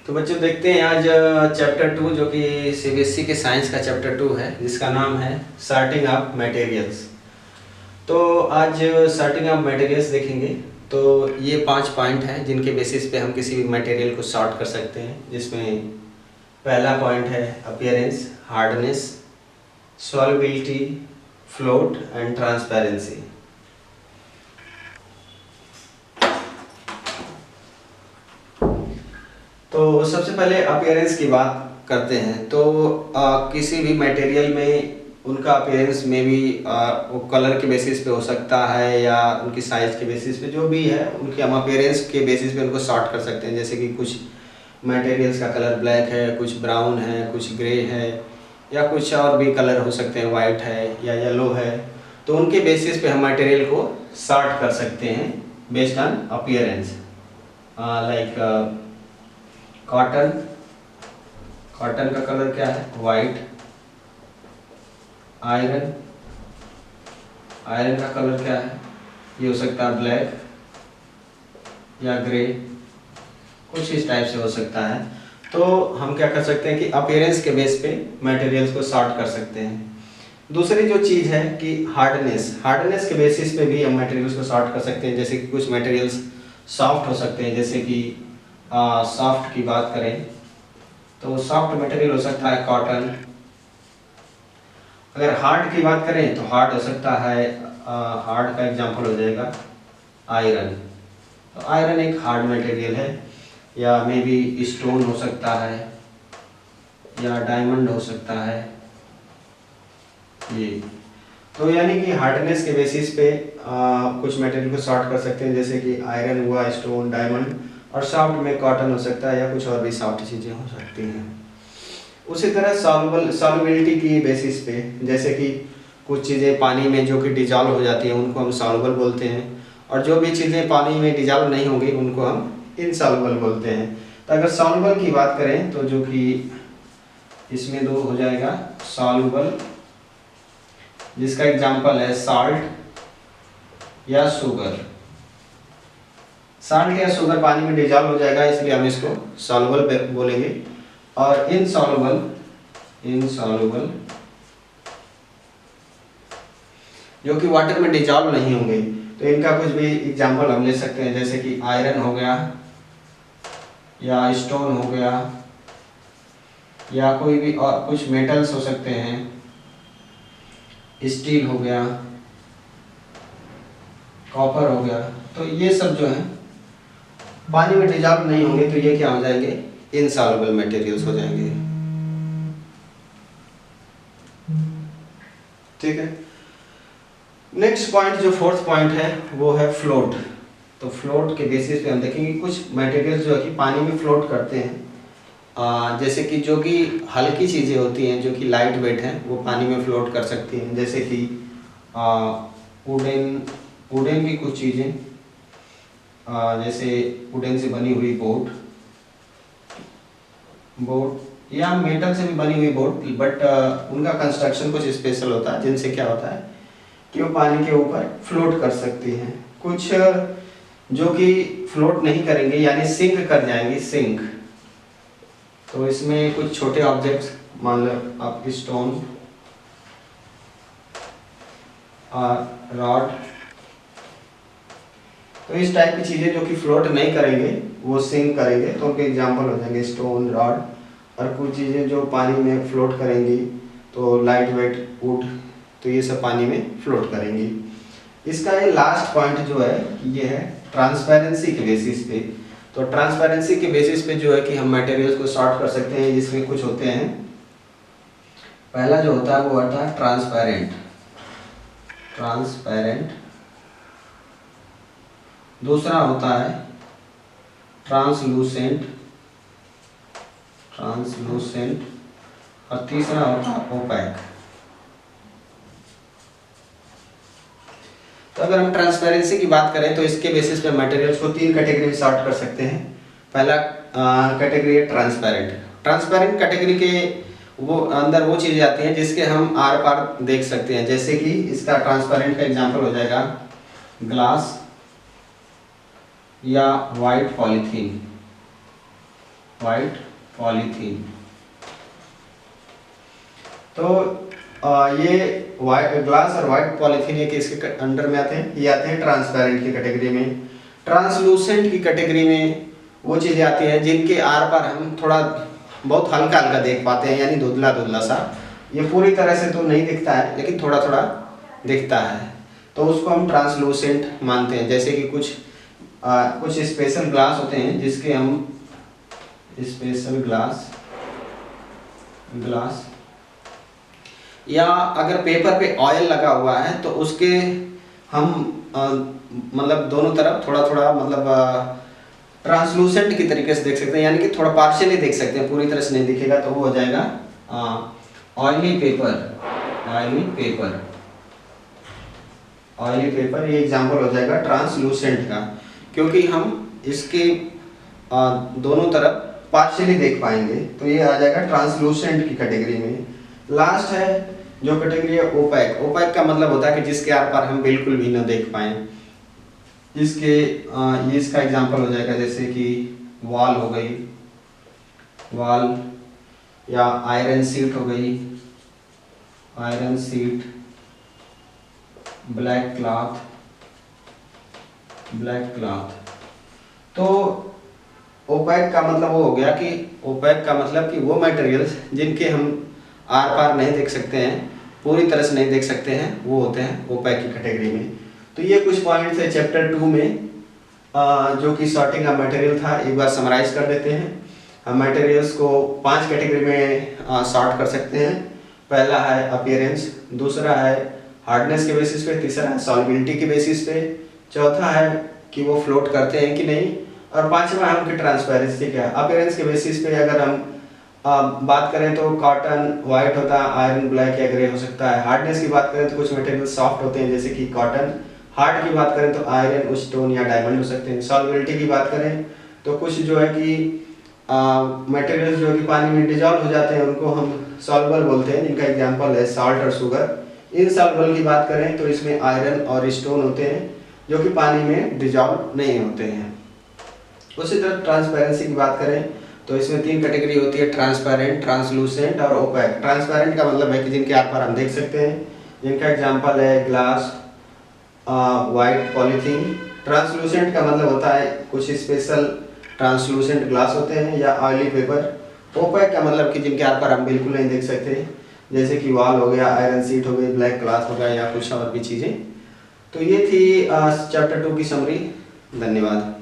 तो बच्चों देखते हैं आज चैप्टर 2 जो कि सीबीएसई के साइंस का चैप्टर 2 है जिसका नाम है सॉर्टिंग ऑफ मटेरियल्स। तो आज सॉर्टिंग ऑफ मटेरियल्स देखेंगे। तो ये 5 पॉइंट हैं जिनके बेसिस पे हम किसी भी मटेरियल को सॉर्ट कर सकते हैं, जिसमें पहला पॉइंट है appearance, hardness, solubility, float and transparency. तो सबसे पहले अपीयरेंस की बात करते हैं। तो किसी भी मटेरियल में उनका अपीयरेंस में भी वो कलर के बेसिस पे हो सकता है या उनकी साइज के बेसिस पे, जो भी है उनके हम अपीयरेंस के बेसिस पे उनको सॉर्ट कर सकते हैं। जैसे कि कुछ मटेरियल्स का कलर ब्लैक है, कुछ ब्राउन है, कुछ ग्रे है, या कुछ और भी कलर हो सकते हैं, वाइट है या येलो है। तो उनके बेसिस पे हम मटेरियल को सॉर्ट कर सकते हैं based on appearance. Like cotton, cotton का कलर क्या है? वाइट। आयरन, आयरन का कलर क्या है? ये हो सकता है ब्लैक या ग्रे, कुछ इस टाइप से हो सकता है। तो हम क्या कर सकते हैं कि अपीयरेंस के बेस पे मटेरियल्स को सॉर्ट कर सकते हैं। दूसरी जो चीज़ है कि हार्डनेस, हार्डनेस के बेसिस पे भी हम मटेरियल्स को सॉर्ट कर सकते हैं। जैसे कि कुछ मटेरियल्स सॉफ्ट हो सकते हैं, जैसे कि सॉफ्ट की बात करें तो सॉफ्ट मटेरियल हो सकता है कॉटन। अगर हार्ड की बात करें तो हार्ड हो सकता है, हार्ड का एग्जांपल हो जाएगा आयरन। तो आयरन एक हार्ड मटेरियल है, या मे बी स्टोन हो सकता है या डायमंड हो सकता है ये। तो यानी कि हार्डनेस के बेसिस पे कुछ मटेरियल को सॉर्ट कर सकते हैं, जैसे कि आयरन हुआ, स्टोन, डायमंड, और सॉफ्ट में कॉटन हो सकता है या कुछ और भी सॉफ्ट चीज़ें हो सकती हैं। उसी तरह सॉल्युबिलिटी की बेसिस पे, जैसे कि कुछ चीज़ें पानी में जो कि डिजॉल्व हो जाती हैं उनको हम सॉल्युबल बोलते हैं, और जो भी चीज़ें पानी में डिजॉल्व नहीं होंगी उनको हम इनसॉल्युबल बोलते हैं। तो अगर सॉल्युबल की बात करें तो जो कि इसमें दो हो जाएगा सॉल्युबल, जिसका एग्जाम्पल है साल्ट या शुगर। साल्ट या शुगर पानी में डिजॉल्व हो जाएगा, इसलिए हम इसको सॉल्युबल बोलेंगे। और इनसॉल्युबल, इनसॉल्युबल जो कि वाटर में डिजॉल्व नहीं होंगे, तो इनका कुछ भी एग्जाम्पल हम ले सकते हैं, जैसे कि आयरन हो गया या स्टोन हो गया, या कोई भी और कुछ मेटल्स हो सकते हैं, स्टील हो गया, कॉपर हो गया। तो ये सब जो है पानी में डिजॉल्व नहीं होंगे, तो ये क्या हो जाएंगे? इनसॉल्युबल मटेरियल्स हो जाएंगे। ठीक है। नेक्स्ट पॉइंट, जो फोर्थ पॉइंट है वो है फ्लोट। तो फ्लोट के बेसिस पे हम देखेंगे कुछ मटेरियल्स जो है कि पानी में फ्लोट करते हैं। जैसे कि जो कि हल्की चीज़ें होती हैं, जो कि लाइट वेट हैं, वो पानी में फ्लोट कर सकती हैं। जैसे कि वुडन, वुडन की कुछ चीज़ें, जैसे वुडन से बनी हुई बोट, बोट या मेटल से भी बनी हुई बोट, बट उनका कंस्ट्रक्शन कुछ स्पेशल होता है, जिनसे क्या होता है कि वो पानी के ऊपर फ्लोट कर सकती हैं। कुछ जो कि फ्लोट नहीं करेंगे यानी सिंक कर जाएंगे, सिंक। तो इसमें कुछ छोटे ऑब्जेक्ट्स, मान लो आप स्टोन, रॉड, तो इस टाइप की चीज़ें जो कि फ्लोट नहीं करेंगे वो सिंक करेंगे, तो उनके एग्जांपल हो जाएंगे स्टोन, रॉड। और कुछ चीज़ें जो पानी में फ्लोट करेंगी, तो लाइट वेट वुड, तो ये सब पानी में फ्लोट करेंगी। इसका ये लास्ट पॉइंट जो है ये है ट्रांसपेरेंसी के बेसिस पे। तो ट्रांसपेरेंसी के बेसिस पे जो है कि हम मटेरियल्स को सॉर्ट कर सकते हैं, जिसमें कुछ होते हैं। पहला जो होता है वो होता है ट्रांसपेरेंट, ट्रांसपेरेंट। दूसरा होता है ट्रांसलूसेंट, ट्रांसलूसेंट। और तीसरा होता है ओपैक। तो अगर हम ट्रांसपेरेंसी की बात करें तो इसके बेसिस पे मटेरियल्स को 3 कैटेगरी में सॉर्ट कर सकते हैं। पहला कैटेगरी है ट्रांसपेरेंट। ट्रांसपेरेंट कैटेगरी के वो अंदर वो चीज़ें आती हैं जिसके हम आर पार देख सकते हैं। जैसे कि इसका ट्रांसपेरेंट का एग्जांपल हो जाएगा ग्लास या वाइट पॉलीथीन। White polythene. तो ये वाइट ग्लास और वाइट पॉलीथीन ये किसके अंडर में आते हैं? ये आते हैं ट्रांसपेरेंट की कैटेगरी में। ट्रांसलूसेंट की कैटेगरी में वो चीज़ें आती हैं जिनके आर पार हम थोड़ा बहुत हल्का हल्का देख पाते हैं, यानी धुंधला धुंधला सा। ये पूरी तरह से तो नहीं दिखता है लेकिन थोड़ा थोड़ा दिखता है, तो उसको हम ट्रांसलूसेंट मानते हैं। जैसे कि कुछ स्पेशल ग्लास होते हैं जिसके हम स्पेशल ग्लास या अगर पेपर पे ऑयल लगा हुआ है तो उसके हम मतलब दोनों तरफ थोड़ा थोड़ा मतलब ट्रांसलूसेंट की तरीके से देख सकते हैं, यानी कि थोड़ा पार्शियली देख सकते हैं, पूरी तरह से नहीं दिखेगा, तो वो हो जाएगा ऑयली पेपर। ये एग्जांपल हो जाएगा ट्रांसलूसेंट का, क्योंकि हम इसके दोनों तरफ पार्शियली देख पाएंगे, तो ये आ जाएगा ट्रांसलूसेंट की कैटेगरी में। लास्ट है जो कैटेगरी है ओपैक का मतलब होता है कि जिसके आर पार हम बिल्कुल भी ना देख पाएं। ये इसका एग्जांपल हो जाएगा जैसे कि वॉल हो गई, या आयरन शीट हो गई, ब्लैक क्लॉथ। तो ओपैक का मतलब वो हो गया कि ओपैक का मतलब कि वो मटेरियल्स जिनके हम आर पार नहीं देख सकते हैं, पूरी तरह से नहीं देख सकते हैं, वो होते हैं ओपैक की कैटेगरी में। तो ये कुछ पॉइंट्स है चैप्टर 2 में जो कि सॉर्टिंग ऑफ मटेरियल था। एक बार समराइज कर देते हैं। हम मटेरियल्स को 5 कैटेगरी में सॉर्ट कर सकते हैं। पहला है अपीयरेंस, दूसरा है हार्डनेस के बेसिस पे, तीसरा है सॉल्युबिलिटी के बेसिस पे, चौथा है कि वो फ्लोट करते हैं कि नहीं, और पांचवा है उनकी ट्रांसपेरेंसी क्या है। अपीयरेंस के बेसिस पे अगर हम बात करें तो कॉटन वाइट होता है, आयरन ब्लैक या ग्रे हो सकता है। हार्डनेस की बात करें तो कुछ मटेरियल सॉफ्ट होते हैं जैसे कि कॉटन। हार्ड की बात करें तो आयरन, स्टोन या डायमंड हो सकते हैं। सॉल्युबिलिटी की बात करें तो कुछ जो है कि मटेरियल्स जो कि पानी में डिजॉल्व हो जाते हैं उनको हम सॉल्युबल बोलते हैं, जिनका एग्जांपल है साल्ट और शुगर। इनसॉल्युबल की बात करें तो इसमें आयरन और स्टोन होते हैं जो कि पानी में डिजॉल्व नहीं होते हैं। उसी तरह ट्रांसपेरेंसी की बात करें तो इसमें 3 कैटेगरी होती है, ट्रांसपेरेंट, ट्रांसलूसेंट और ओपैक। ट्रांसपेरेंट का मतलब है कि जिनके आर पार हम देख सकते हैं, जिनका एग्जांपल है ग्लास, वाइट पॉलीथीन। ट्रांसलूसेंट का मतलब होता है कुछ स्पेशल ट्रांसलूसेंट ग्लास होते हैं या ऑयली पेपर। ओपैक का मतलब कि जिनके आर पार हम बिल्कुल नहीं देख सकते, जैसे कि वॉल हो गया, आयरन शीट हो गई, ब्लैक ग्लास हो गया या कुछ और भी चीज़ें। तो ये थी चैप्टर 2 की समरी। धन्यवाद।